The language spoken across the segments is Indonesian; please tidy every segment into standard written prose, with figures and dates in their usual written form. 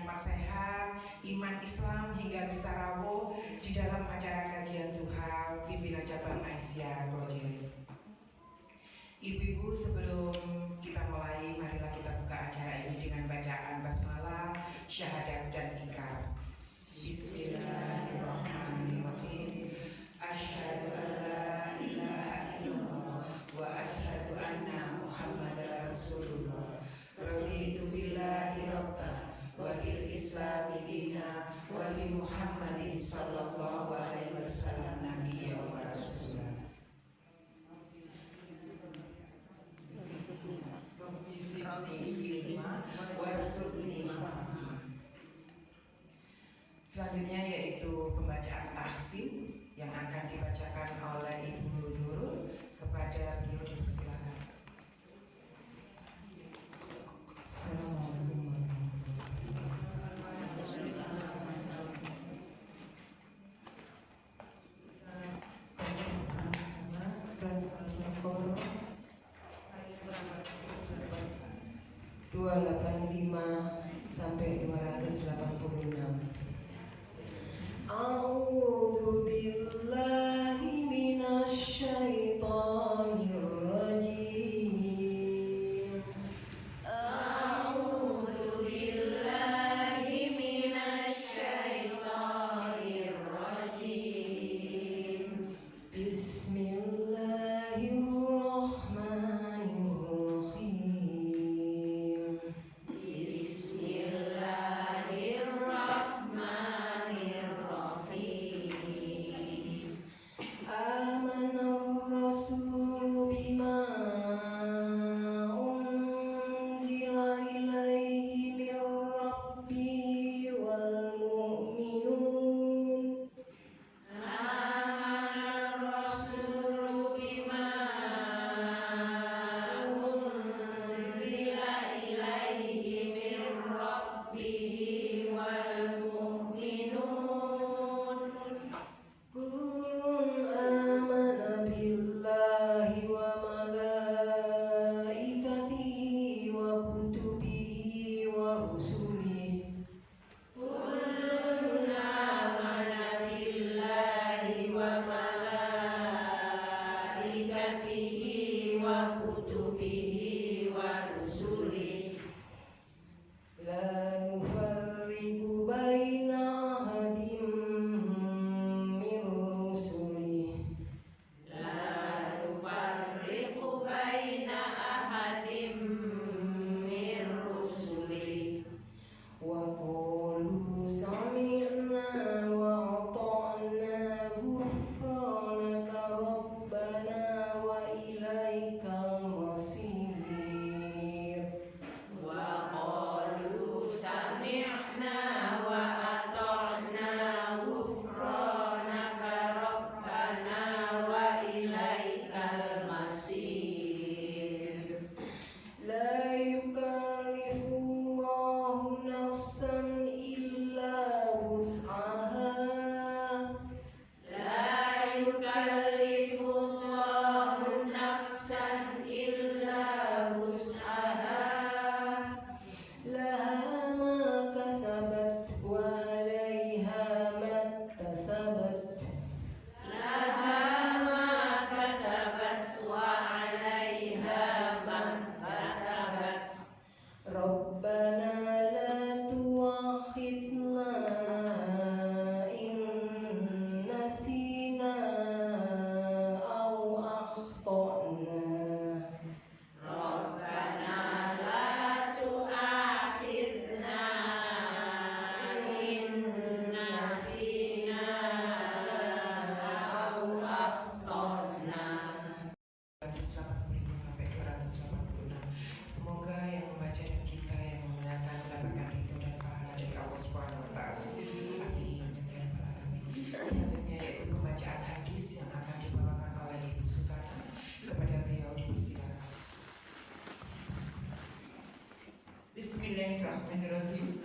nikmat sehat, iman Islam hingga bisa rawuh di dalam acara kajian Tuhan pimpinan cabang Aisyah Klojeri. Ibu-ibu, sebelum kita mulai, marilah kita buka acara ini dengan bacaan basmalah, syahadat dan ikrar. Bismillahirrahmanirrahim. Asyhadu an la ilaha illallah wa asyhadu anna Muhammadar Rasulullah. Raditu billahi rabba wa bil islami dina wa bi Muhammadin sallallahu alaihi wasallam nabiyya wa rasulah. Selanjutnya yaitu pembacaan tahsin yang akan dibacakan oleh Ibu Nurul. Kepada beliau dipersilakan. Assalamualaikum warahmatullahi 285 sampai 286. A'udzu billahi minasy syaithanir rajim. A'udzu billahi minasy syaithanir rajim. Bismillahirrahmanirrahim. Bismillahirrahmanirrahim.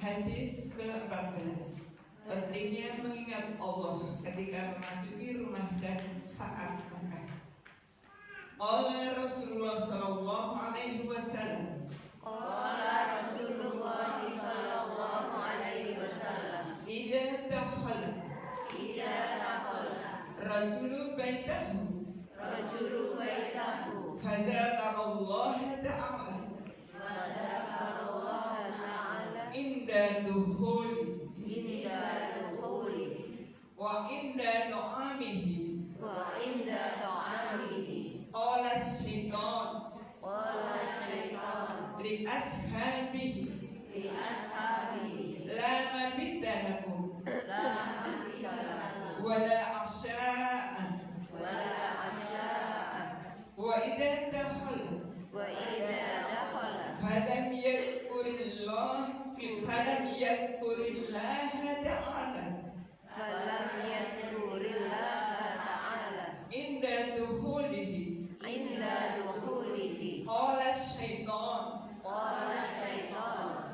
Hadis ke-14. Pentingnya mengingat Allah ketika memasuki rumah dan saat makan. Qala Rasulullah sallallahu alaihi wasallam. Qala Rasulullah sallallahu Fadzakarallaha ta'ala inda dukhuli wa inda nu'amihi qala syaitan li ashabihi la mabita lakum wa la asya'a wa idza dakhala falam yadhkurillah ta'ala inda dukhulihi qala syaitan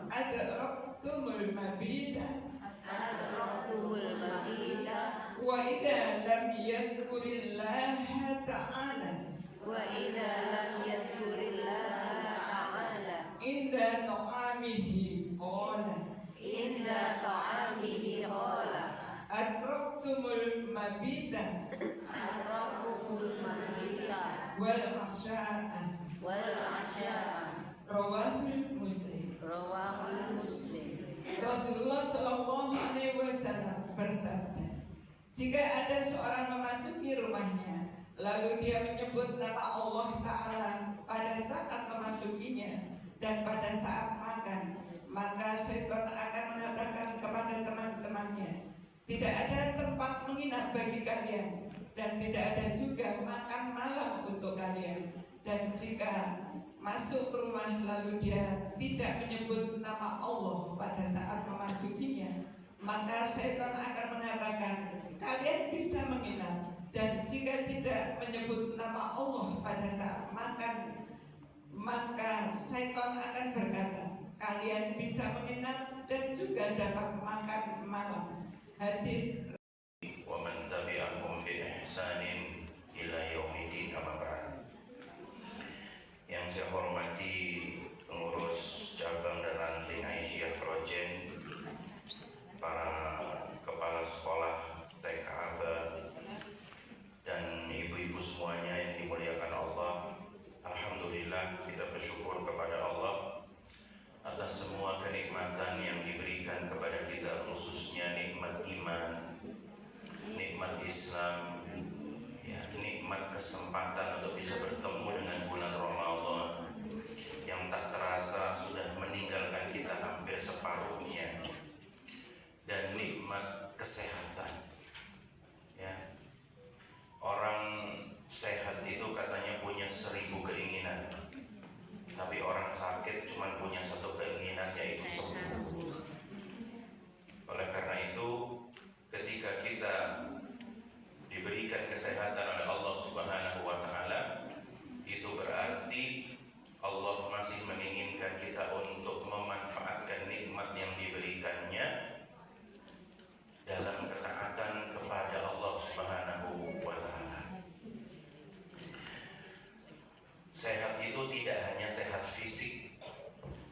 adraktumul mabita wa idza lam yadhkurillah ta'ala inda nu'amihi qala adraktumul mabita wal asya'a rawahul muslim. Rasulullah Shallallahu Alaihi Wasallam bersabda, jika ada seorang memasuki rumahnya, lalu dia menyebut nama Allah Ta'ala pada saat memasukinya dan pada saat makan, maka syaitan akan mengatakan kepada teman-temannya, tidak ada tempat menginap bagi kalian dan tidak ada juga makan malam untuk kalian. Dan jika masuk rumah lalu dia tidak menyebut nama Allah pada saat memasukinya, maka syaitan akan mengatakan kalian bisa menginap. Dan jika tidak menyebut nama Allah pada saat makan, maka syaitan akan berkata kalian bisa menginap dan juga dapat makan malam. Hadis wa man tabi'ahum bi ihsanin ila yaumidin. Amma ba'd. Yang saya hormati pengurus cabang dan ranting Aisyah Projen, para kepala sekolah TK Aba, dan ibu-ibu semuanya yang dimuliakan Allah. Alhamdulillah, kita bersyukur kepada Allah atas semua kenikmatan yang diberikan kepada kita, khususnya nikmat iman, nikmat Islam, ya, nikmat kesempatan untuk bisa bertemu dengan bulan Ramadan yang tak terasa sudah meninggalkan kita hampir separuhnya, dan nikmat kesehatan. Ya, orang sehat itu katanya punya 1000 keinginan, tapi orang sakit cuma punya satu keinginan, yaitu sembuh. Oleh karena itu, ketika kita diberikan kesehatan oleh Allah Subhanahu wa Ta'ala, itu berarti Allah masih menginginkan kita untuk memanfaatkan nikmat yang diberikannya dalam ketaatan kepada Allah Subhanahu wa Ta'ala. Sehat itu tidak hanya sehat fisik,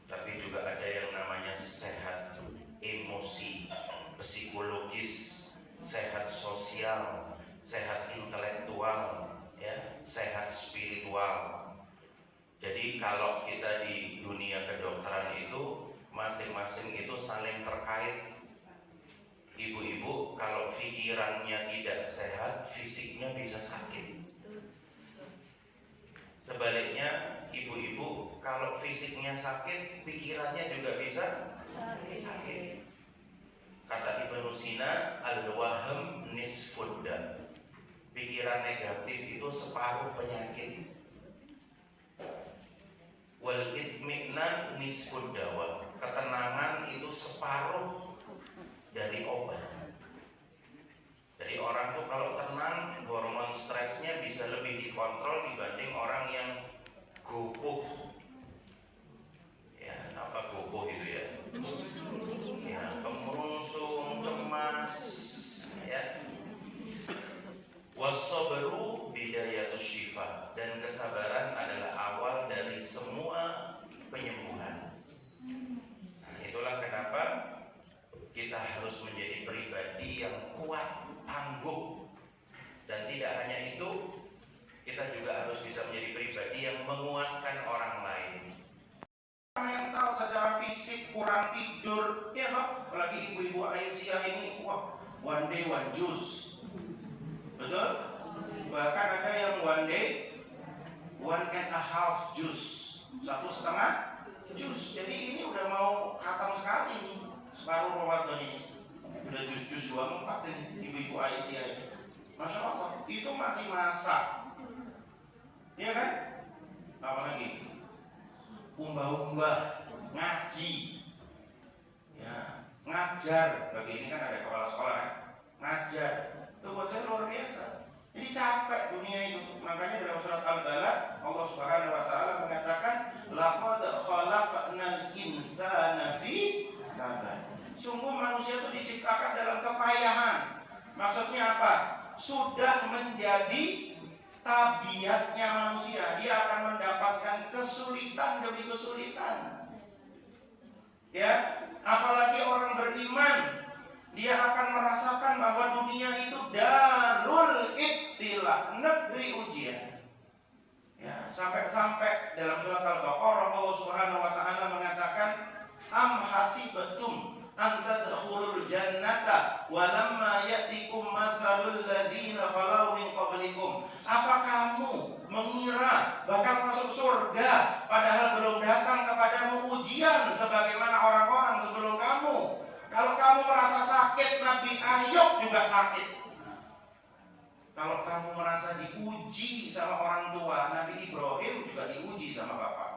tapi juga ada yang namanya sehat emosi, psikologis, sehat sosial, sehat intelektual, ya, sehat spiritual. Jadi kalau kita di dunia kedokteran itu masing-masing itu saling terkait. Ibu-ibu kalau pikirannya tidak sehat, fisiknya bisa sakit. Sebaliknya, ibu-ibu kalau fisiknya sakit, pikirannya juga bisa sakit. Kata Ibnu Sina, al-wahm nisfudda. Pikiran negatif itu separuh penyakit. Wal itmi'nan nisfuddawa. Ketenangan itu separuh dari obat. Jadi orang tuh kalau tenang, hormon stresnya bisa lebih dikontrol dibanding orang yang gopoh. Ya, apa gopoh itu ya? Ya, kemerungsung, cemas, ya. Wassabaru bidayatus syifa, dan kesabaran adalah awal dari semua penyembuhan. Nah, itulah kenapa kita harus menjadi pribadi yang kuat, tangguh. Dan tidak hanya itu, kita juga harus bisa menjadi pribadi yang menguatkan orang lain. Mental secara fisik kurang tidur, ya Pak. Apalagi ibu-ibu Aisyah ini, wah, one day one juice, betul? Bahkan ada yang one day 1.5 juice, 1,5 jus. Jadi ini udah mau khatam sekali nih, separuh Ramadan ini. Udah jus-jus 24 ini ibu-ibu Aisyah ini. Masya Allah, itu masih masak. Iya kan? Apalagi umbah-umbah, ngaji, ya, ngajar. Bagi ini kan ada kepala sekolah kan, ngajar. Itu buat saya luar biasa. Jadi capek dunia itu. Makanya dalam surat Al-Balad Allah Subhanahu wa taala mengatakan laqad khalaqnal insana fi kabad. Sungguh manusia itu diciptakan dalam kepayahan. Maksudnya apa? Sudah menjadi tabiatnya manusia. Dia akan mendapatkan kesulitan demi kesulitan. Ya, apalagi orang beriman, dia akan merasakan bahwa dunia itu darul ibtila, negeri ujian. Ya, sampai-sampai dalam surat Al-Baqarah Allah Subhanahu wa taala mengatakan am hasibtum an tadkhulul jannata wa lamma ya'tikum mathalul ladzina khalau min qablikum. Apa kamu mengira bakal masuk surga padahal belum datang kepadamu ujian sebagaimana orang-orang sebelum kamu? Kalau kamu merasa sakit, Nabi Ayub juga sakit. Kalau kamu merasa diuji sama orang tua, Nabi Ibrahim juga diuji sama bapak.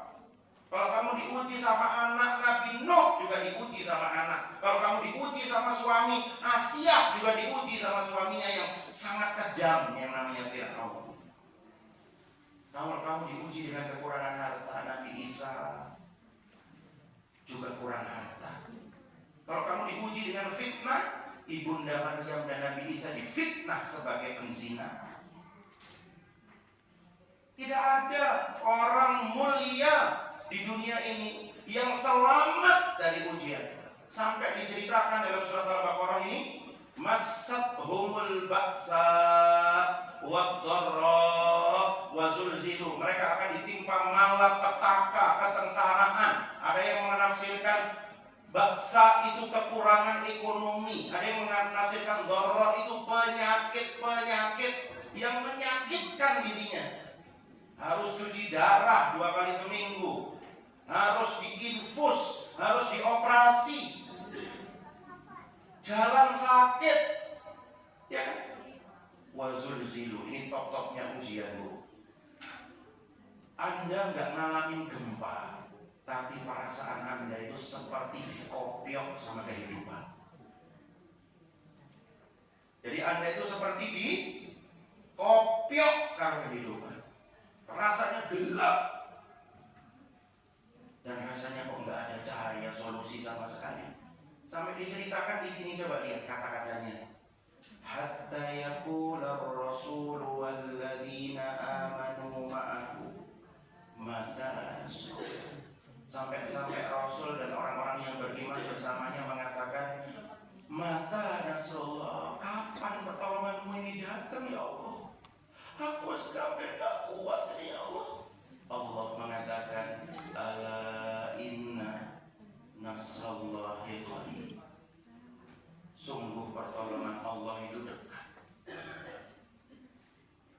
Kalau kamu diuji sama anak, Nabi Nuh juga diuji sama anak. Kalau kamu diuji sama suami, Asia juga diuji sama suaminya yang sangat kejam yang namanya Fir'aun. Kalau kamu diuji dengan kekurangan harta, Nabi Isa juga kurang harta. Kalau kamu diuji dengan fitnah, Ibunda Maryam dan Nabi Isa difitnah sebagai penzina. Tidak ada orang mulia di dunia ini yang selamat dari ujian. Sampai diceritakan dalam surat Al-Baqarah ini, massabhumul ba'sa wad-dharra wa zulzilu. Mereka akan ditimpa malapetaka, kesengsaraan. Ada yang menafsirkan baksa itu kekurangan ekonomi, ada yang menafsirkan dharra itu penyakit-penyakit yang menyakitkan dirinya. Harus cuci darah 2 kali seminggu, harus diinfus, harus dioperasi, jalan sakit, ya kan? Wazulzilu, ini top-topnya ujian, Bu. Anda nggak ngalamin gempa, tapi perasaan Anda itu seperti dikopiok sama kehidupan. Jadi Anda itu seperti dikopiok karena kehidupan. Rasanya gelap. Dan rasanya kok nggak ada cahaya solusi sama sekali. Sampai diceritakan di sini, coba lihat kata-katanya. Hatta yaqular rasul walladzina amanu ma'ahu mata nasrullah. Sampai Rasul dan orang-orang yang beriman bersamanya mengatakan, mata Rasulullah, kapan pertolonganmu ini datang ya Allah? Aku sampai tak kuat ini ya Allah. Allah mengatakan, ala inna nasrallahi qarib. Sungguh pertolongan Allah itu dekat.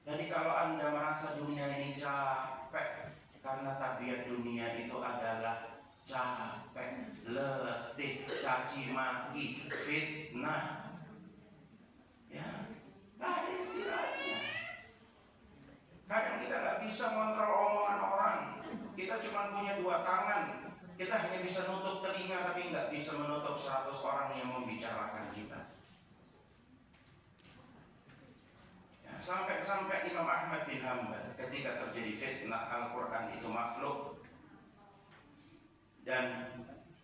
Jadi kalau Anda merasa dunia ini capek, karena tabiat dunia itu adalah capek, letih, caci maki, fitnah. Ya, nggak ada istilahnya. Kadang kita nggak bisa kontrol omongan orang. Kita cuma punya 2 tangan. Kita hanya bisa nutup telinga, tapi nggak bisa menutup 100 orang yang membicarakan kita. Sampai Imam Ahmad bin Hanbal ketika terjadi fitnah Al-Quran itu makhluk, dan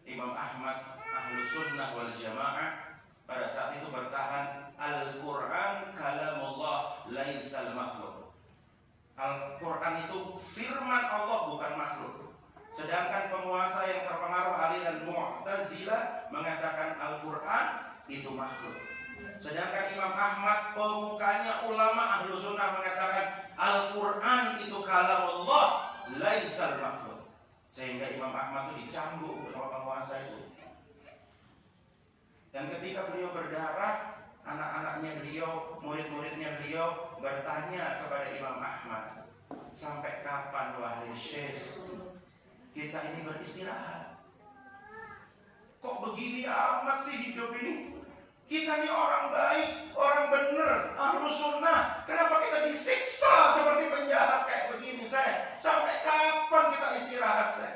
Imam Ahmad ahlu sunnah wal jamaah pada saat itu bertahan Al-Quran kalamullah laisal makhluk. Al-Quran itu firman Allah, bukan makhluk. Sedangkan penguasa yang terpengaruh aliran Mu'tazilah mengatakan Al-Quran itu makhluk. Sedangkan Imam Ahmad pemukanya ulama ahlu sunnah mengatakan Al-Quran itu kalam Allah, laisal makhluk. Sehingga Imam Ahmad itu dicambuk oleh penguasa itu. Dan ketika beliau berdarah, anak-anaknya beliau, murid-muridnya beliau bertanya kepada Imam Ahmad, sampai kapan wahai Syekh kita ini beristirahat? Kok begini amat sih hidup ini? Kita ini orang baik, orang benar, ahlu sunnah. Kenapa kita disiksa seperti penjahat kayak begini, saya? Sampai kapan kita istirahat, saya?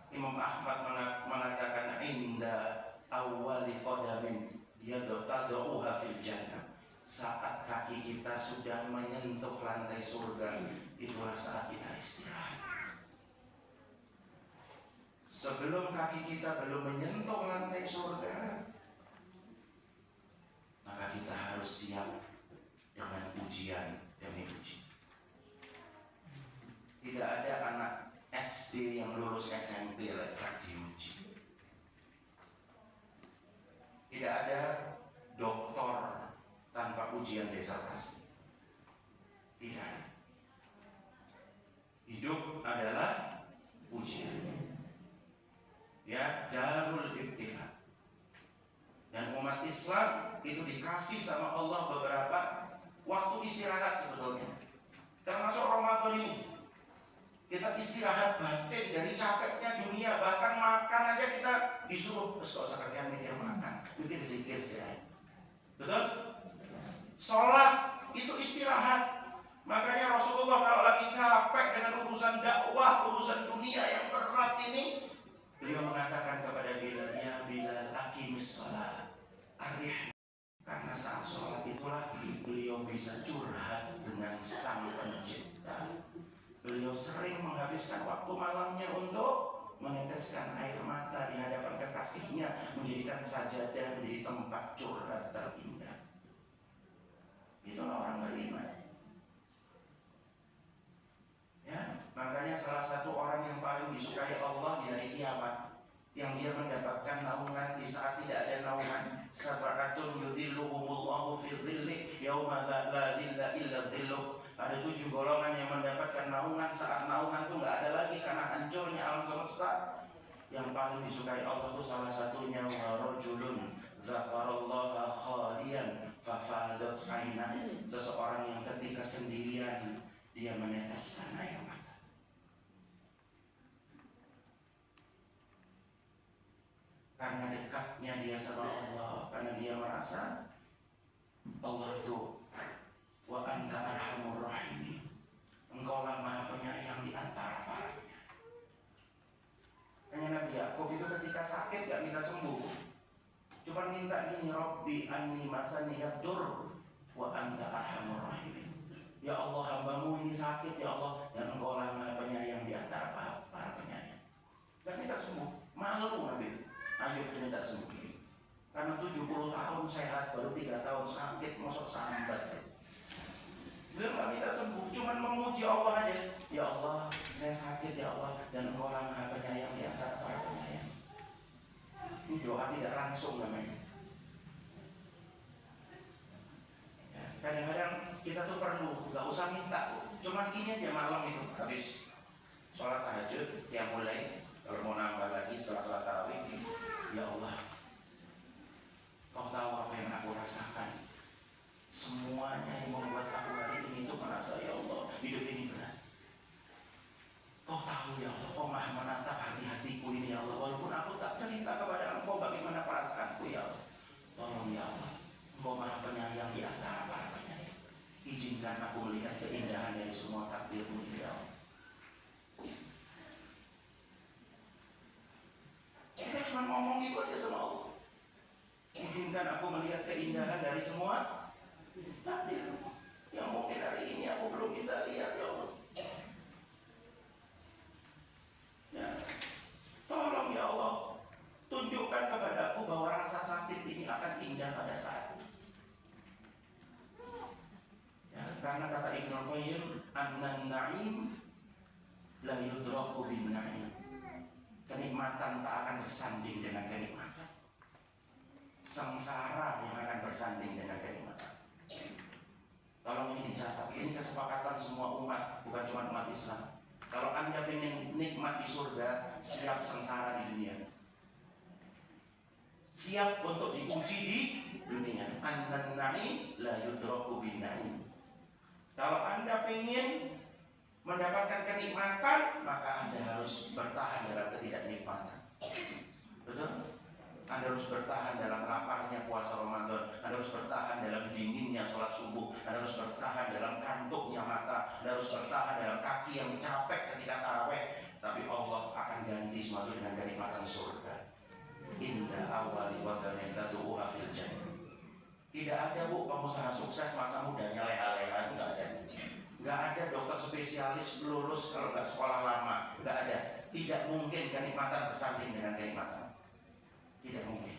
Imam Ahmad mengatakan inda awwali qadamin yad'uha fil jannah. Saat kaki kita sudah menyentuh lantai surga, itulah saat kita istirahat. Sebelum kaki kita belum menyentuh lantai surga, maka kita harus siap dengan ujian demi ujian. Tidak ada anak SD yang lulus SMP lekat diuji. Tidak ada doktor tanpa ujian disertasi. Tidak ada. Hidup adalah ujian. Ya, darul ibtila. Dan umat Islam itu dikasih sama Allah beberapa waktu istirahat sebetulnya. Termasuk Ramadan ini. Kita istirahat batin dari capeknya dunia. Bahkan makan aja kita disuruh kok sekalian mikir makan, mikir zikir sih. Betul? Sholat itu istirahat. Makanya Rasulullah kalau lagi capek dengan urusan dakwah, urusan dunia yang berat ini, beliau mengatakan kepada Bilal, ya Bilal, aqimis sholat, arih. Karena saat sholat itulah beliau bisa curhat dengan Sang Pencipta. Beliau sering menghabiskan waktu malamnya untuk meneteskan air mata di hadapan kekasihnya, menjadikan sajadah menjadi tempat curhat terindah. Itulah orang beriman. Ya, makanya salah satu orang yang paling disukai Allah di hari kiamat, yang dia mendapatkan naungan di saat tidak ada naungan. Sab'atun yudhilluhumullahu fi dhilli yauma la dhilla illa dhilluh. Ada 7 golongan yang mendapatkan naungan saat naungan itu nggak ada lagi karena hancurnya alam semesta. Yang paling disukai Allah itu salah satunya warajulun dzakarallaha khaliyan fafadat ainah. Seseorang yang ketika sendirian dia meneteskan air mata. Karena dekatnya dia sama Allah, karena dia merasa Allah itu wa anta arhamur rahimin. Engkaulah Maha Penyayang di antara para penyayang. Hanya Nabi Yakub itu ketika sakit gak minta sembuh, cuma minta gini, Rabbi anni masani yadur wa anta arhamur rahimin. Ya Allah, hambamu ini sakit ya Allah, dan engkaulah Maha Penyayang di antara para penyayang. Gak minta sembuh, malu Nabi Ayub minta sembuh. Karena 70 tahun sehat, baru 3 tahun sakit, masuk sambat. Beliau gak minta sembuh, cuma memuji Allah aja. Ya Allah, saya sakit ya Allah, dan engkau lah Maha Penyayang di antara para penyayang. Ini doa tidak langsung namanya. Ya, kadang-kadang kita tuh perlu, gak usah minta, cuma gini aja malam itu habis sholat tahajud, yang mulai kalau mau nambah lagi setelah sholat tarawih. Ya Allah, kau tahu apa yang aku rasakan. Semuanya yang membuat aku hari ini itu merasa, ya Allah, hidup ini berat. Kau tahu ya Allah, kau maha menatap hati-hatiku ini ya Allah. Walaupun aku tak cerita kepada engkau bagaimana perasaanku ya Allah. Tolong ya Allah, engkau maha penyayang di antara para penyayang. Izinkan aku melihat keindahan dari semua takdirmu ya Allah. Kita cuma ngomong itu aja sama Allah. Izinkan aku melihat keindahan dari semua takdir yang mungkin hari ini aku belum bisa lihat ya Allah. Ya. Tolong ya Allah, tunjukkan kepadaku bahwa rasa sakit ini akan indah pada saat ini. Ya, karena kata Ibnu Qayyim, an-na'im la yudraku bin na'im. Kenikmatan tak akan bersanding dengan kenikmatan. Sengsara yang akan bersanding dengan di surga siap sengsara di dunia, siap untuk diuji di dunia. An naim la yudraku bin naim. Kalau Anda ingin mendapatkan kenikmatan, maka Anda harus bertahan dalam ketidaknikmatan. Betul? Anda harus bertahan dalam laparnya puasa Ramadan. Anda harus bertahan dalam dinginnya sholat subuh. Anda harus bertahan dalam kantuknya mata. Anda harus bertahan dalam kaki yang capek ketika taraweh. Tapi Allah akan ganti semua itu dengan kenikmatan surga. Indah awali wa ganilatuhu akhil jannah. Tidak ada bu pengusaha sukses masa mudanya leha-leha, nggak ada. Nggak ada dokter spesialis lulus kalau nggak sekolah lama, nggak ada. Tidak mungkin kenikmatan bersanding dengan kenikmatan. Tidak mungkin.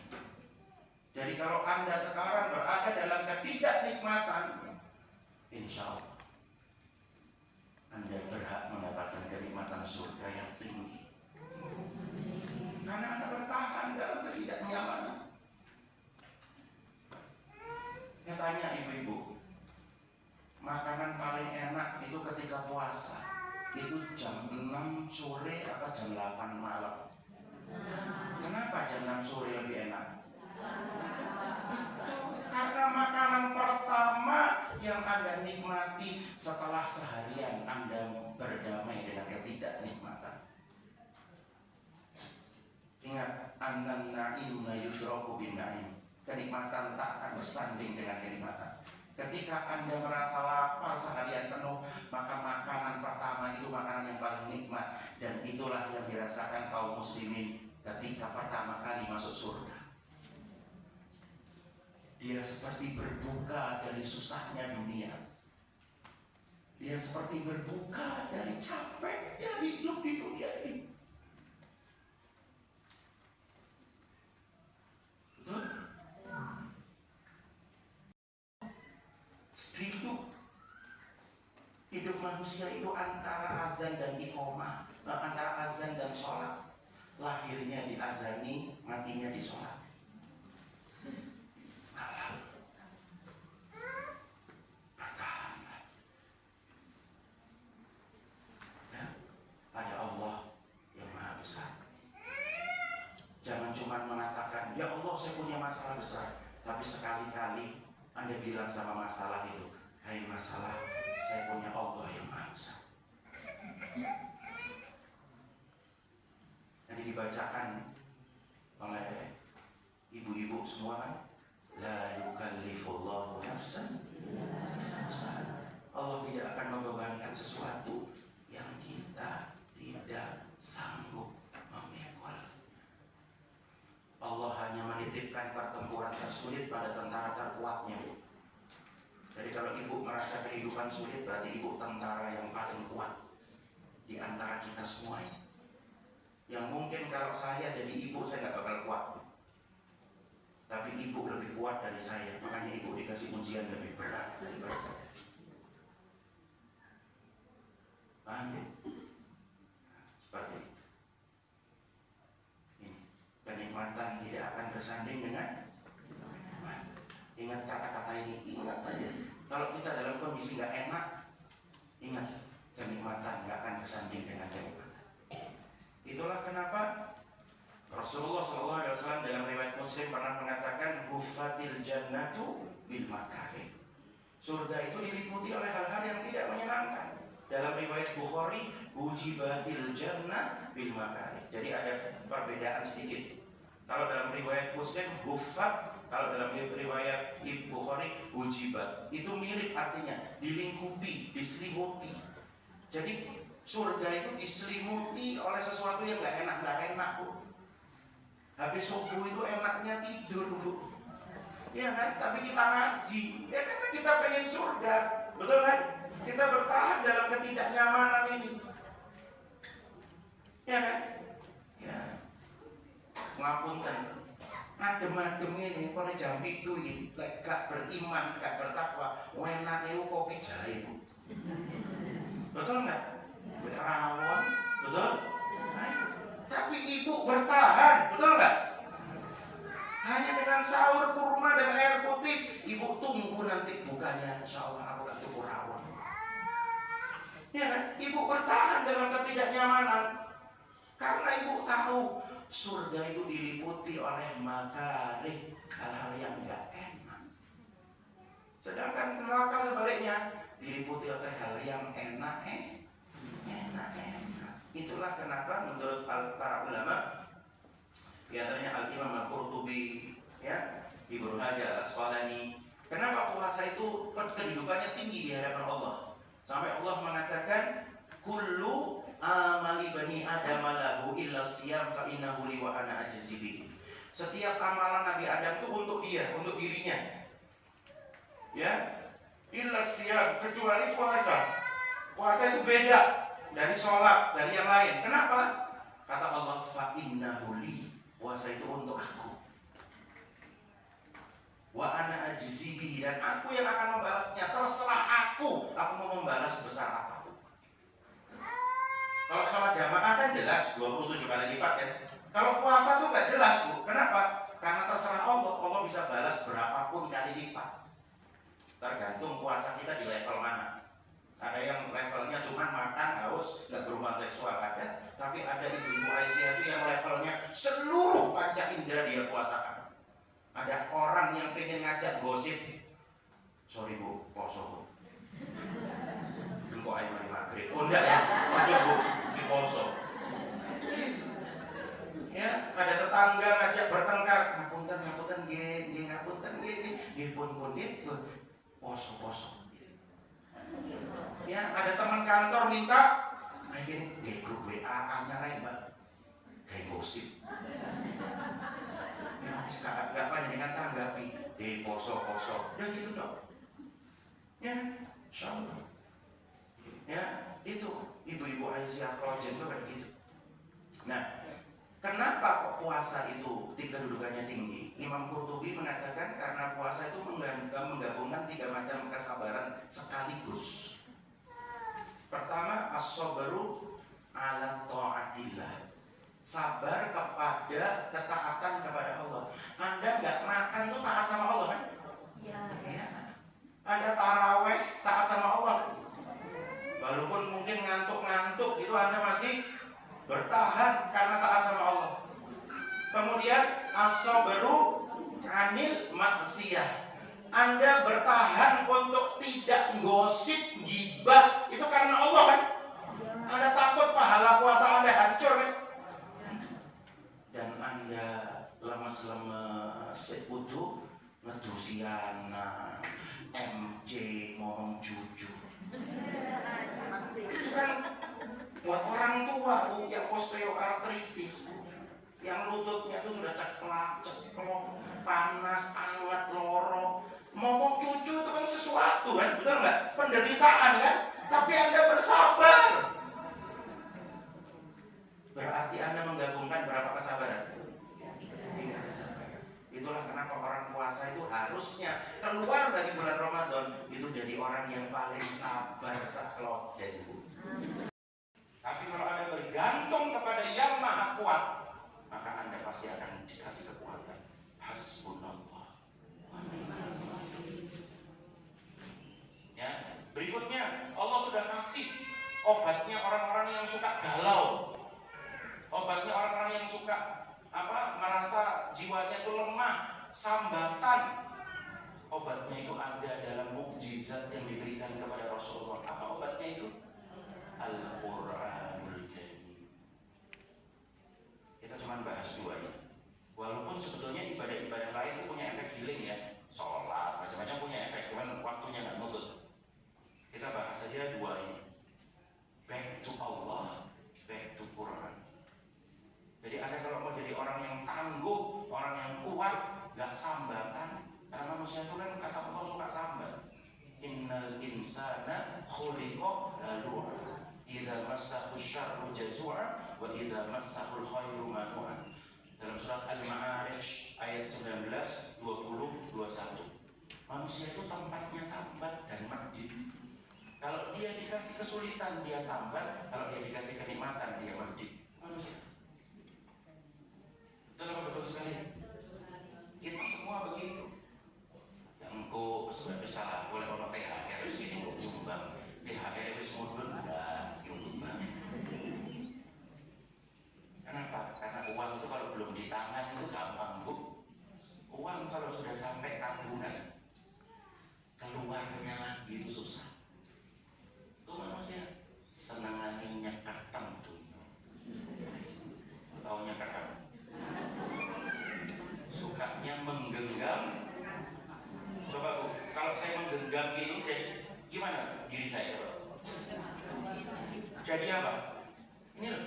Jadi kalau Anda sekarang berada dalam ketidaknikmatan, insya Allah Anda berhak mendapatkan kenikmatan surga yang tinggi. Karena Anda bertahan dalam ketidaknyamanan. Saya tanya ibu-ibu, makanan paling enak itu ketika puasa itu jam 6 sore atau jam 8 malam? Kenapa jam 6 sore lebih enak? Karena makanan pertama yang Anda nikmati setelah seharian Anda berdamai dengan ketidaknikmatan. Ingat, an naim la yudraku bin naim. Kenikmatan tak akan bersanding dengan kenikmatan. Ketika Anda merasa lapar seharian penuh, maka makanan pertama itu makanan yang paling nikmat. Dan itulah yang dirasakan kaum muslimin ketika pertama kali masuk surga. Dia seperti berbuka dari susahnya dunia. Dia seperti berbuka dari capeknya hidup di dunia ini. Hidup manusia itu antara azan dan iqamah, antara azan dan sholat. Lahirnya diazani, matinya di sholat. Bertahanlah ya, pada Allah yang Maha Besar. Jangan cuma mengatakan, ya Allah saya punya masalah besar, tapi sekali-kali Anda bilang sama masalah itu, hai masalah, saya punya Allah yang Maha Besar. Jadi dibacakan oleh ibu-ibu semua kan, la yukallifullahu nafsan. Allah tidak akan membebankan sesuatu yang kita tidak sanggup memikul. Allah hanya menitipkan pertempuran tersulit pada tentara terkuatnya. Jadi kalau ibu merasa kehidupan sulit, berarti ibu tentara yang paling kuat di antara kita semua. Yang mungkin kalau saya jadi ibu, saya nggak bakal kuat. Tapi ibu lebih kuat dari saya, makanya ibu dikasih ujian lebih berat daripada saya. Paham ya? Seperti ini. Kenikmatan tidak akan bersanding dengan kenikmatan. Ingat kata-kata ini, ingat aja. Kalau kita dalam kondisi nggak enak, ingat kenikmatan nggak akan bersanding dengan kenikmatan. Itulah kenapa Rasulullah SAW dalam riwayat Muslim pernah mengatakan, "Huffatil jannatu bil makarih." Surga itu diliputi oleh hal-hal yang tidak menyenangkan. Dalam riwayat Bukhari, "Ujibatil jannah bil makarih." Jadi ada perbedaan sedikit. Kalau dalam riwayat Muslim, "Huffat." Kalau dalam riwayat Bukhari, ujibat. Itu mirip artinya, dilingkupi, diselimuti. Jadi surga itu diselimuti oleh sesuatu yang nggak enak Bu. Habis subuh itu enaknya tidur Bu. Ya kan? Tapi kita ngaji. Ya karena kita pengen surga. Betul kan? Kita bertahan dalam ketidaknyamanan ini. Ya kan? Ya. Ngapunten. Adem-adem ini, kalau jam itu ini, gak beriman, gak bertakwa, enak itu kopi jahe Bu. Betul nggak? Rawon, betul? Nah, tapi ibu bertahan, betul nggak? Hanya dengan sahur kurma dan air putih, ibu tunggu nanti bukanya, insya Allah aku akan tunggu rawon. Ya kan? Ibu bertahan dalam ketidaknyamanan. Karena ibu tahu surga itu diliputi oleh makarih, hal-hal yang gak enak. Sedangkan neraka sebaliknya diliputi oleh hal yang enak. Itulah kenapa menurut para ulama, di antaranya Al-Imam Al-Qurtubi, ya, Ibnu Hajar Al-Asqalani, kenapa puasa itu kedudukannya tinggi di hadapan Allah? Sampai Allah mengatakan, kullu amali bani Adam lahu illa siyam fa innahu li wa ana ajzi bihi. Setiap amalan Nabi Adam itu untuk dia, untuk dirinya. Ya, illa siyam, kecuali puasa. Puasa itu beda dari sholat, dari yang lain. Kenapa? Kata Allah, fa innahu li, puasa itu untuk aku. Wa ana ajzi bihi, dan aku yang akan membalasnya. Terserah aku mau membalas besar apa. Kalau sholat jamaah kan jelas 27 kali lipat kan. Kalau puasa tuh nggak jelas bu. Kenapa? Karena terserah Allah. Allah bisa balas berapapun kali lipat. Tergantung puasa kita di level mana. Ada yang levelnya cuma makan, haus, nggak berhubungan seksual ada. Tapi ada ibu-ibu Aisyah itu yang levelnya seluruh panca indera dia puasakan. Ada orang yang pengen ngajak gosip. Sorry bu, poso bu. Kok ayo mari maghrib? Oh enggak ya, ojo bu, di poso. Ya, ada tetangga ngajak bertengkar. Ngapunten, nggih pun gitu. Poso. Ya, ada teman kantor minta, akhirnya grup WA-nya lain mbak, kayak gosip. Ya, sekarang nggak apa dengan tanggapi, poso. Ya gitu dong. Ya, insyaallah. Ya, itu ibu-ibu Aisyah Projen itu kayak gitu. Nah, kenapa kok puasa itu kedudukannya tinggi? Imam Qurtubi mengatakan karena puasa itu menggabungkan 3 macam kesabaran sekaligus. Pertama, as-sabru ala ta'atillah. Sabar kepada ketaatan kepada Allah. Anda nggak makan tuh taat sama Allah kan? Ya. Anda taraweh taat sama Allah. Walaupun mungkin ngantuk itu Anda masih bertahan karena taat sama Allah. Kemudian as-sabru anil maksiyah. Anda bertahan untuk tidak gosip, gibah, itu karena Allah kan? Anda takut pahala puasa Anda hancur kan? Dan Anda lemes-lemes sekutu ngedusiana MJ ngomong jujur. Itu kan buat orang tua bu, yang osteoartritis bu, yang lututnya itu sudah ceklok, panas, anget, lorong. Ngomong cucu itu kan sesuatu kan, benar nggak? Penderitaan kan? Tapi Anda bersabar. Berarti Anda menggabungkan berapa kesabaran? 3 kesabaran. Itulah kenapa orang puasa itu harusnya keluar dari bulan Ramadan itu jadi orang yang paling sabar saklok jadi bu. Tapi kalau Anda bergantung kepada yang maha kuat, maka Anda pasti akan dikasih kekuatan. Hasbunallah wa ni'mal wakil. Ya, berikutnya Allah sudah kasih obatnya orang-orang yang suka galau. Obatnya orang-orang yang suka merasa jiwanya itu lemah, sambatan. Obatnya itu ada dalam mukjizat yang diberikan kepada Rasulullah. Apa obatnya itu? Al-Quranul Karim. Kita cuma bahas 2 ya. Walaupun sebetulnya ibadah-ibadah lain itu punya efek healing ya. Sholat, macam-macam punya efek, cuman waktunya nggak nutut. Kita bahas saja 2 ini. Back to Allah, back to Quran. Jadi Anda kalau mau jadi orang yang tangguh, orang yang kuat, gak sambatan. Karena manusia itu kan kata Allah suka sambat. Innal insana khuliqa halu'a. Idza massahu syarru jazua wa idza massahu khairu manu'a. Dalam surat Al-Ma'arij ayat 19, 20, 21. Manusia itu tempatnya sambat dan medit. Kalau dia dikasih kesulitan dia sambat, kalau dia dikasih kenikmatan dia medit. Manusia. Betul sekali. Kita semua begitu. Yang ku sebab salah boleh ono THR harus gini kok nyumbang. THR wis mudun enggak nyumbang. jadi apa? Ini loh,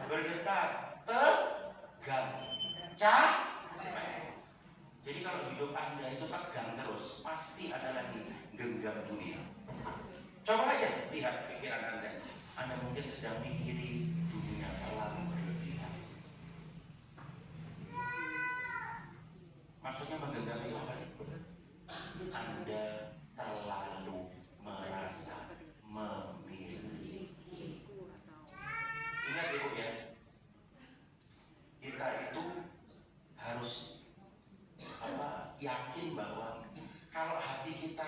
bergetar, tegang, capek. Jadi kalau hidup Anda itu tegang terus, pasti ada lagi genggam dunia. Coba aja lihat pikiran Anda. Anda mungkin sedang mikiri dunia terlalu berlebihan. Maksudnya menggenggam itu apa sih? Anda terlalu merasa memiliki. Ingat ibu ya, kita itu harus yakin bahwa kalau hati kita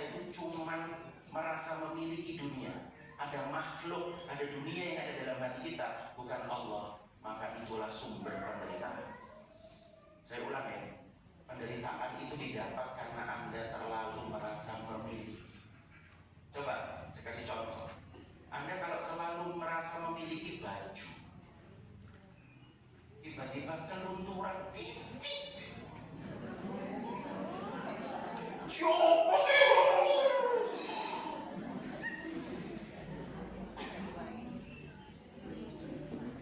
itu cuman merasa memiliki dunia, ada makhluk, ada dunia yang ada dalam hati kita, bukan Allah, maka itulah sumber penderitaan. Saya ulang ya, penderitaan itu didapat karena Anda terlalu merasa memiliki. Coba saya kasih contoh. Anda kalau terlalu merasa memiliki baju, tiba-tiba kelunturan titik. Siapa sih?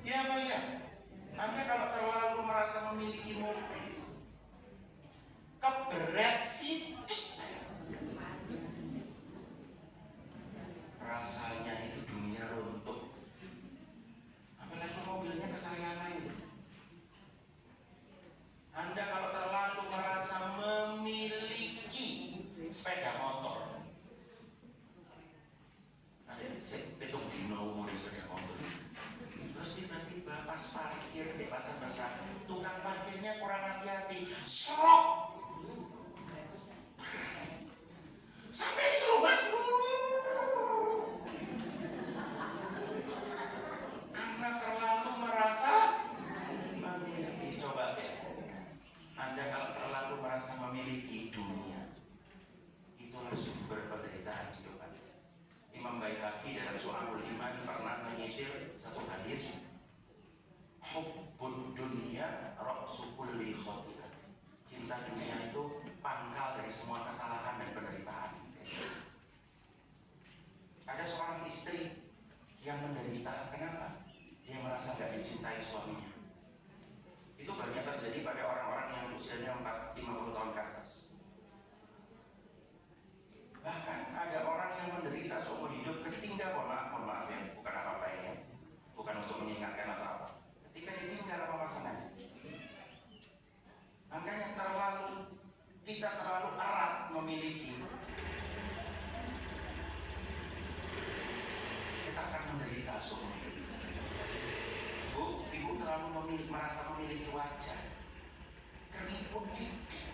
Ya Pak ya, Anda kalau terlalu merasa memiliki mobil, keberet sidik, rasanya itu dunia runtuh. Apalagi mobilnya kesayangan itu. Anda kalau terlalu merasa memiliki sepeda motor, ada hitung dino umur sepeda motor, terus tiba-tiba pas parkir di pasar besar, tukang parkirnya kurang hati-hati, serok sampai di rumah, karena terlalu merasa memiliki. Coba deh, Anda kalau terlalu merasa memiliki dunia, itulah sumber penderitaan hidup Anda. Imam Baihaqi dalam Syu'abul Iman pernah menyitir satu hadis, hubbud dunya ra'su kulli khati'at. Cinta dunia itu pangkal dari semua kesalahan dan penderitaan. Ada seorang istri yang menderita. Kenapa? Dia merasa tidak dicintai suaminya. Itu banyak terjadi pada orang-orang yang usianya 50 tahun ke atas. Bahkan ada orang yang menderita seumur hidup ketika, mohon maaf ya, bukan apa-apa ya, bukan untuk mengingatkan apa-apa, ketika ditinggal sama pasangannya. Makanya kita terlalu erat memiliki, kita akan menderita seumur hidup. Ibu terlalu merasa memiliki wajah, keriput dikit,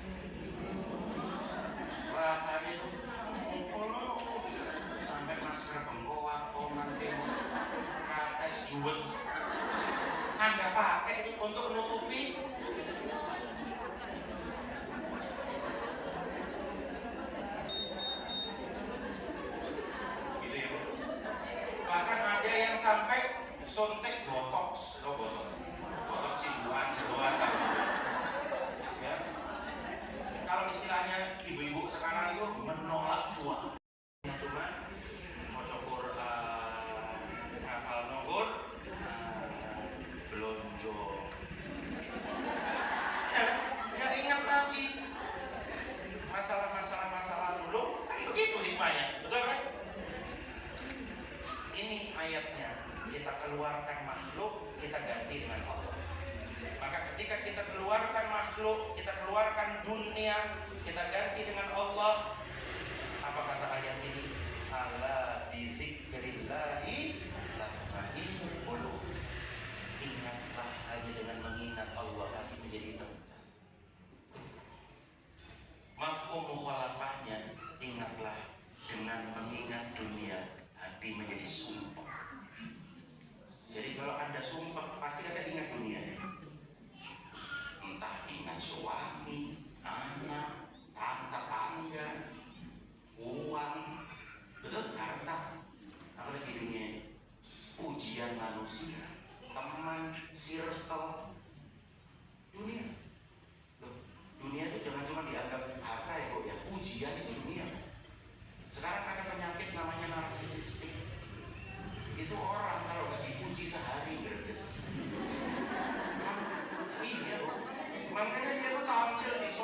rasanya itu sampai masker bengkoang, toman, kates, juwet, Anda pakai untuk menutupi. Gitu ya Bu. Bahkan ada yang sampai sontek botox, botox simbuhan, jeroan, ya. Kalau istilahnya ibu-ibu sekarang itu menolak tua. Cuman mau cokur hafal nonggur, belonjo. Ya ingat lagi masalah dulu, kan begitu hikmahnya, betul kan? Ini ayatnya, kita keluarkan makhluk, kita ganti dengan Allah. Maka ketika kita keluarkan makhluk, kita keluarkan dunia, kita ganti dengan Allah. Apa kata ayat ini? Ala bizikrillahi tatma'innul qulub. Ingatlah, hanya dengan mengingat Allah hati menjadi tenang. Mafhum mukhalafahnya, ingatlah, dengan mengingat dunia hati menjadi sumpah. Jadi kalau Anda sumpah, pasti Anda ingat dunia. Entah ingat suami, anak, tangga, uang, betul, harta, apalagi dunia, pujian manusia, teman, circle, dunia. Loh, dunia itu jangan cuma dianggap harta ya Bu ya, pujian itu dunia. Sekarang ada penyakit namanya narsisistik.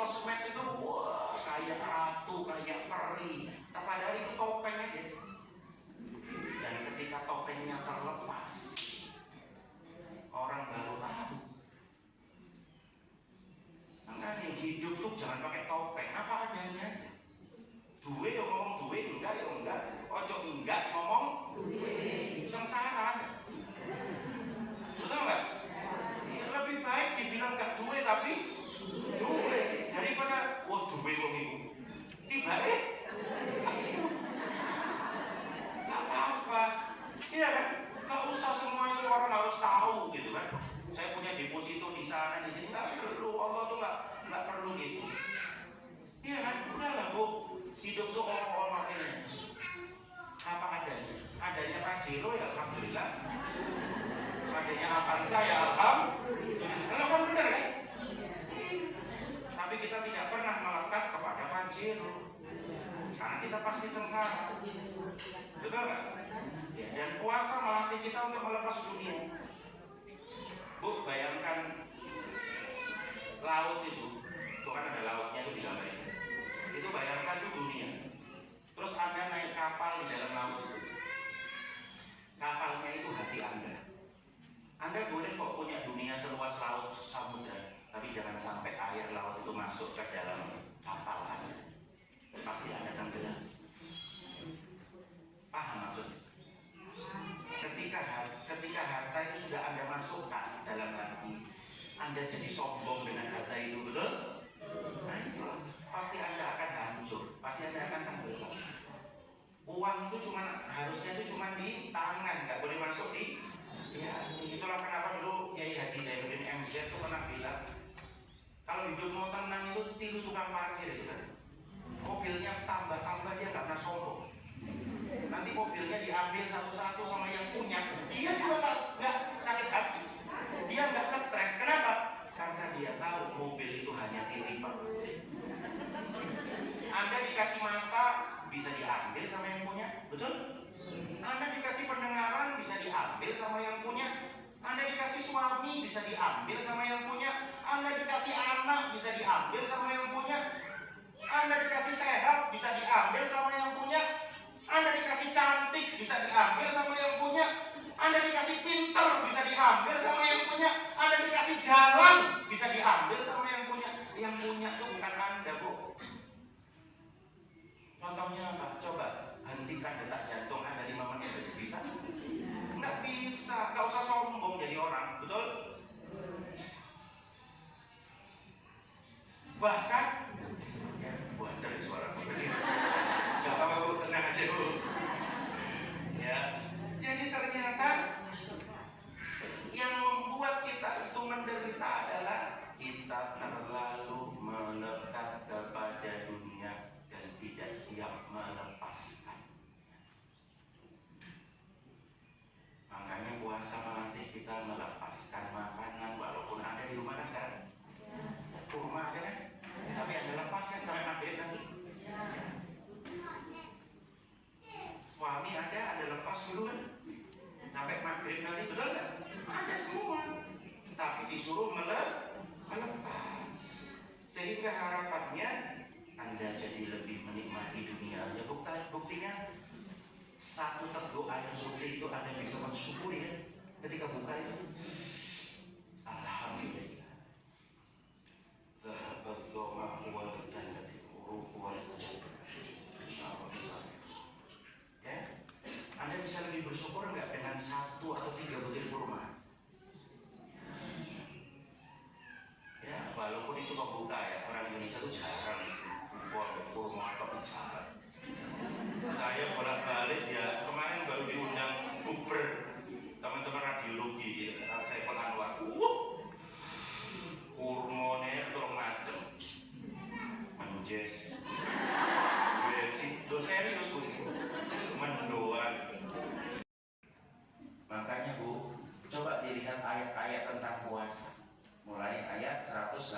sosmed itu wah kayak ratu, kayak peri. Padahal itu topeng aja. Dan ketika topengnya terlepas, orang baru tahu. Makanya hidup tuh jangan pakai topeng, apa adanya aja. Duwe ya ngomong duwe, enggak ya enggak. Ojo enggak ngomong duwe. Sengsara. Betul nggak? Ya, lebih baik dibilang enggak duwe tapi duwe daripada wah duwe wong iku. Tiba nggak apa-apa. Iya kan? Nggak usah semua itu orang harus tahu gitu kan. Saya punya deposito di sana di sini, nggak perlu. Allah tuh nggak perlu gitu. Iya kan? Udahlah bu, hidup tuh orang-orang ini apa adanya. Adanya Pajero ya alhamdulillah. Adanya Avanza ya alhamdulillah. Kan bener kan? Tapi kita tidak pernah melekat kepada Pajero. Karena kita pasti sengsara. Betul nggak? Ya, dan puasa melatih kita untuk melepas dunia. Bu, bayangkan laut itu kan ada lautnya itu di gambar itu. Itu bayangkan itu dunia. Terus Anda naik kapal di dalam laut itu. Kapalnya itu hati Anda. Anda boleh kok punya dunia seluas laut samudra, tapi jangan sampai air laut itu masuk ke dalam kapal Anda. Pasti Anda tenggelam. Paham maksudnya? Ketika harta itu sudah Anda masukkan dalam hati, Anda jadi sombong dengan harta itu, betul? Nah itulah, pasti Anda akan hancur, pasti Anda akan tenggelam. Uang itu harusnya itu cuma di tangan, nggak boleh masuk di. Ya, itulah kenapa dulu Kiai Haji Zainuddin MZ itu pernah bilang, kalau hidup mau tenang itu tiru tukang parkir, saudara. Mobilnya tambah dia nggak pernah sombong. Nanti mobilnya diambil satu-satu sama yang punya, dia juga nggak sakit hati, dia nggak stres. Kenapa? Karena dia tahu mobil itu hanya titipan. Anda dikasih mata bisa diambil sama yang punya, betul? Anda dikasih pendengaran bisa diambil sama yang punya. Anda dikasih suami bisa diambil sama yang punya. Anda dikasih anak bisa diambil sama yang punya. Anda dikasih sehat bisa diambil sama yang punya. Anda dikasih cantik bisa diambil sama yang punya. Anda dikasih pinter bisa diambil sama yang punya. Anda dikasih jalan bisa diambil sama yang punya. Yang punya itu bukan Anda, bu. Contohnya apa? Coba hentikan detak jantung Anda 5 menit saja. Bisa? Nggak bisa. Nggak usah sombong jadi orang, betul? Bahkan ya, buat dari suara nggak apa-apa bu, tenang aja bu. Ya, jadi ternyata yang membuat kita itu menderita adalah kita terlalu melekat kepada dunia dan tidak siap melepaskan. Makanya puasa melatih kita melepaskan makanan, walaupun ada di rumah kan sekarang. Rumah ada kan? Tapi Anda lepaskan sampai maghrib nanti. Suami ada lepas dulu kan? Sampai maghrib nanti, betul nggak? Ada semua. Tapi disuruh melepas. Sehingga harapannya Anda jadi lebih menikmati dunia. Ya buktinya satu teguk air putih itu Anda bisa mensyukuri ya. Ketika buka itu, alhamdulillah. Ya, Anda bisa lebih bersyukur nggak dengan 1 atau 3 butir kurma? Ya, walaupun itu kebuka ya, orang Indonesia itu jarang buat kurma atau jarang. Saya bolak-balik ya, kemarin baru diundang bukber teman-teman radiologi gitu, saya Anwar. Kurmone turun macem, menjes, becik, serius bu, mendoan. Makanya bu, coba dilihat ayat-ayat tentang puasa. Mulai ayat 183,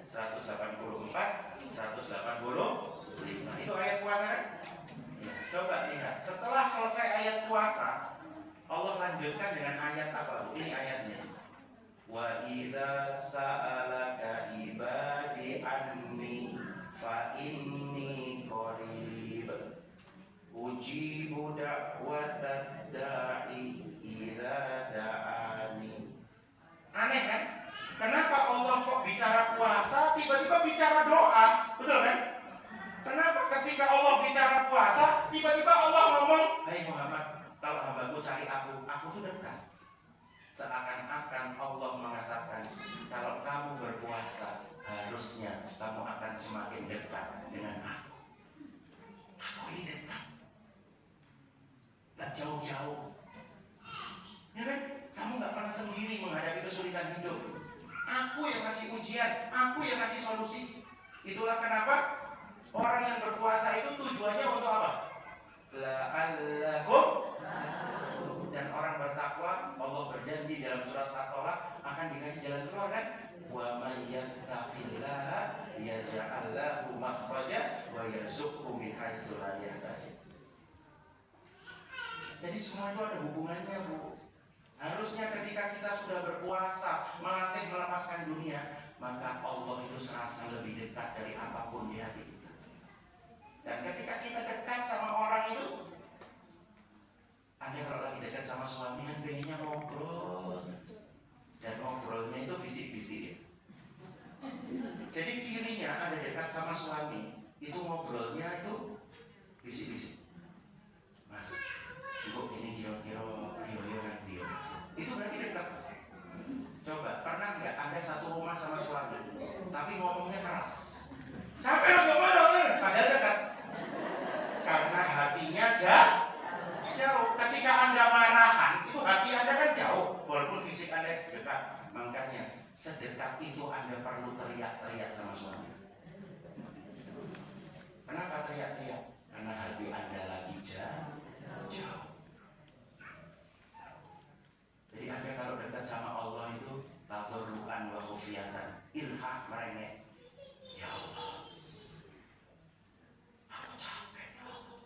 184, 185. Itu ayat puasa kan? Ya, coba lihat. Setelah selesai ayat puasa, Allah lanjutkan dengan ayat apa? Ini ayatnya. Wa idza sa'alaka ngasih ujian, aku yang ngasih solusi. Itulah kenapa orang yang berpuasa itu tujuannya untuk apa? La'allakum. Dan orang bertakwa, Allah berjanji dalam surat At-Tolak akan dikasih jalan keluar kan? Wa may yattaqillaha yaj'al lahu makhraja wa yarzuqhu min haitsu la yahtasib. Jadi semua itu ada hubungannya, Bu. Harusnya ketika kita sudah berpuasa, melatih melepaskan dunia, maka Allah itu serasa lebih dekat dari apapun di hati kita. Dan ketika kita dekat sama orang itu, Anda kalau lagi dekat sama suami kan pengennya ngobrol, dan ngobrolnya itu bisik-bisik. Jadi cirinya Anda dekat sama suami itu ngobrolnya itu bisik-bisik. Mas, Ibu ini kira-kira yo nanti. Itu berarti dekat. Coba pernah nggak Anda satu rumah sama suami, tapi ngomongnya keras? Sampai lo gimana? Padahal dekat. Karena hatinya jauh. Ketika Anda marahan, itu hati Anda kan jauh, walaupun fisik Anda dekat. Makanya sedekat itu Anda perlu teriak-teriak sama suami. Kenapa teriak-teriak? Karena hati Anda lagi jauh. Jadi Anda kalau dekat sama Allah itu tadarruan wa khufyatan, ilhah merengek. Ya Allah, aku capek ya Allah.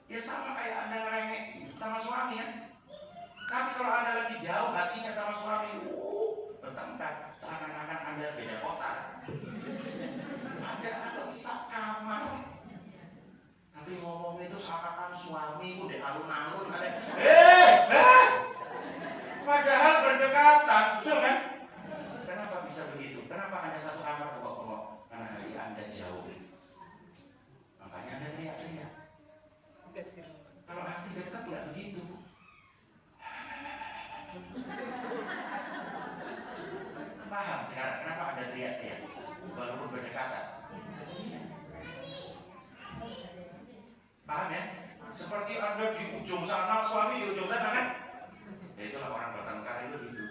Ya sama kayak Anda ngerengek sama suami ya. Tapi kalau Anda lagi jauh hatinya sama suami, bertengkar, seakan-akan Anda beda kota. Ada sekamar. Tapi ngomong itu seakan suami udah alun-alun ada. Padahal berdekatan, betul kan? Kenapa bisa begitu? Kenapa Anda satu kamar bengok-bengok? Karena hati Anda jauh. Makanya Anda teriak-teriak. Kalau hati dekat nggak begitu. Paham sekarang kenapa Anda teriak-teriak? Walaupun berdekatan. Paham ya? Seperti Anda di ujung sana, suami di ujung sana kan? Ya itulah orang bertengkar itu gitu.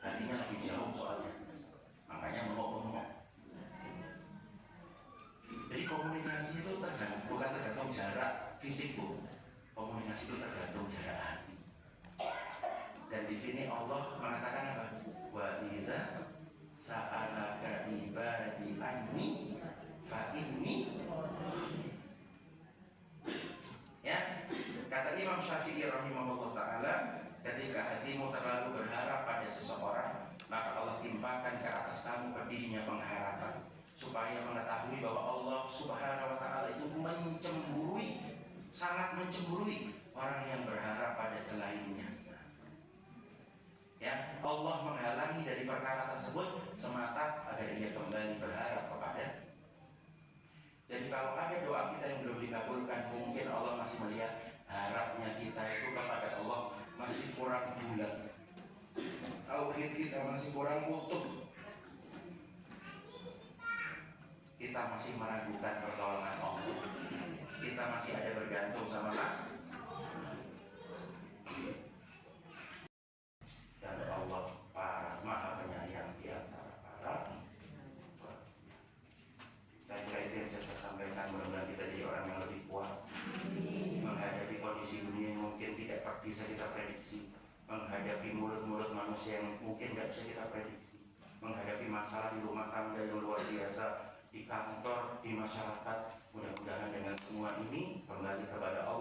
Hatinya lagi jauh soalnya. Makanya bengok-bengok. Jadi komunikasi itu bukan tergantung jarak fisik, Bu. Komunikasi itu tergantung jarak hati. Dan di sini Allah mengatakan apa? Wa idza sa'alaka ibadi anni fa inni. Ya, kata Imam Syafi'i rahimahullah ta'ala, ketika hatimu terlalu berharap pada seseorang, maka Allah timpakan ke atas kamu pedihnya pengharapan, supaya mengetahui bahwa Allah subhanahu wa ta'ala itu sangat mencemburui orang yang berharap pada selainnya. Ya, Allah menghalangi dari perkara tersebut semata agar ia kembali berharap kepada. Jadi kalau ada doa kita yang belum dikabulkan, mungkin Allah masih melihat harapnya kita itu kepada Allah masih kurang bulat, tauhid kita masih kurang utuh, kita masih meragukan pertolongan Allah, kita masih ada bergantung sama Allah. Dan Allah maha penyayang di antara para. Saya kira itu yang saya sampaikan. Mudah-mudahan kita jadi orang yang lebih kuat menghadapi kondisi dunia yang mungkin tidak bisa kita prediksi, menghadapi mulut-mulut manusia yang mungkin tidak bisa kita prediksi, menghadapi masalah di rumah tangga yang luar biasa, di kantor, di masyarakat. Mudah-mudahan dengan semua ini kembali kepada Allah.